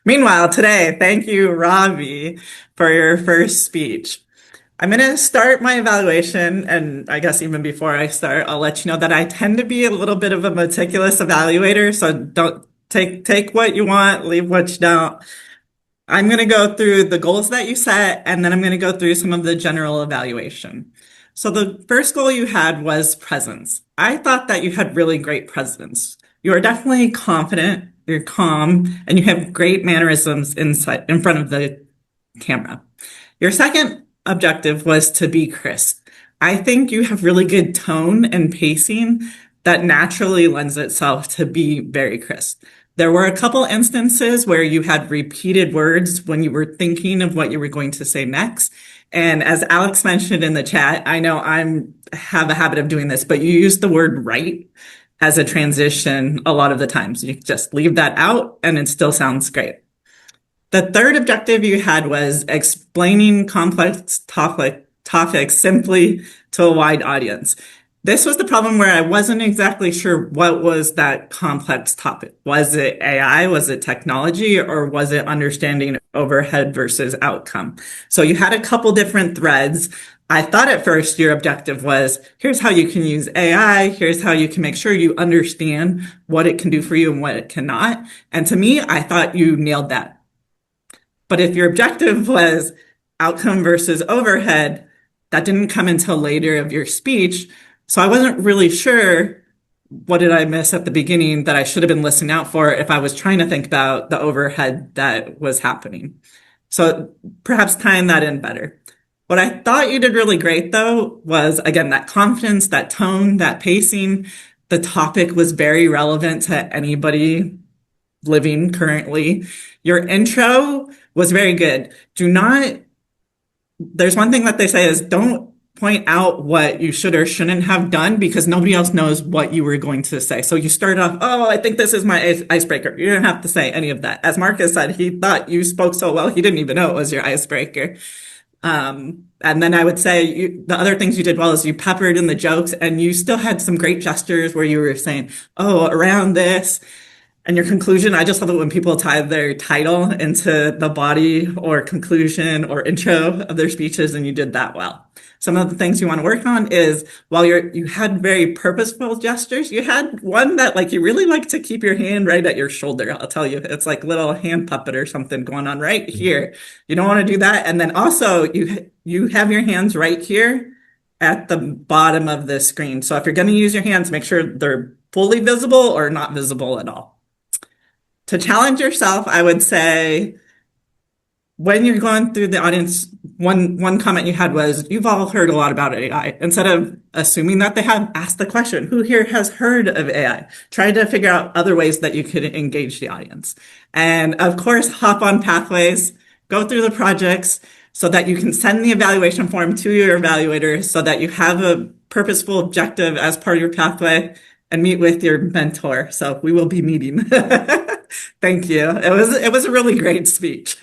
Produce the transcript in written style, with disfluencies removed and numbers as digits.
Meanwhile, today, thank you, Ravi, for your first speech. I'm going to start my evaluation, and I guess even before I start, I'll let you know that I tend to be a little bit of a meticulous evaluator, so don't take what you want, leave what you don't. I'm going to go through the goals that you set, and then I'm going to go through some of the general evaluation. So the first goal you had was presence. I thought that you had really great presence. You are definitely confident, you're calm, and you have great mannerisms inside in front of the camera. Your second objective was to be crisp. I think you have really good tone and pacing that naturally lends itself to be very crisp. There were a couple instances where you had repeated words when you were thinking of what you were going to say next. And as Alex mentioned in the chat, I know have a habit of doing this, but you use the word right as a transition a lot of the times. You just leave that out and it still sounds great. The third objective you had was explaining complex topics simply to a wide audience. This was the problem where I wasn't exactly sure what was that complex topic. Was it AI? Was it technology? Or was it understanding overhead versus outcome? So you had a couple different threads. I thought at first your objective was, here's how you can use AI. Here's how you can make sure you understand what it can do for you and what it cannot. And to me, I thought you nailed that. But if your objective was outcome versus overhead, that didn't come until later of your speech. So I wasn't really sure what did I miss at the beginning that I should have been listening out for if I was trying to think about the overhead that was happening. So perhaps tying that in better. What I thought you did really great though was again, that confidence, that tone, that pacing. The topic was very relevant to anybody living currently. Your intro was very good. There's one thing that they say is don't point out what you should or shouldn't have done because nobody else knows what you were going to say. So you start off, oh, I think this is my icebreaker. You don't have to say any of that. As Marcus said, he thought you spoke so well, he didn't even know it was your icebreaker. And then I would say the other things you did well is you peppered in the jokes and you still had some great gestures where you were saying, oh, around this. And your conclusion, I just love it when people tie their title into the body or conclusion or intro of their speeches, and you did that well. Some of the things you want to work on is while you had very purposeful gestures, you had one that like you really like to keep your hand right at your shoulder. I'll tell you, it's like little hand puppet or something going on right here. You don't want to do that. And then also you have your hands right here at the bottom of the screen. So if you're going to use your hands, make sure they're fully visible or not visible at all. To challenge yourself, I would say when you're going through the audience, one comment you had was, you've all heard a lot about AI. Instead of assuming that they have, asked the question, who here has heard of AI? Try to figure out other ways that you could engage the audience. And of course, hop on pathways, go through the projects so that you can send the evaluation form to your evaluator so that you have a purposeful objective as part of your pathway and meet with your mentor. So we will be meeting. Thank you. It was a really great speech.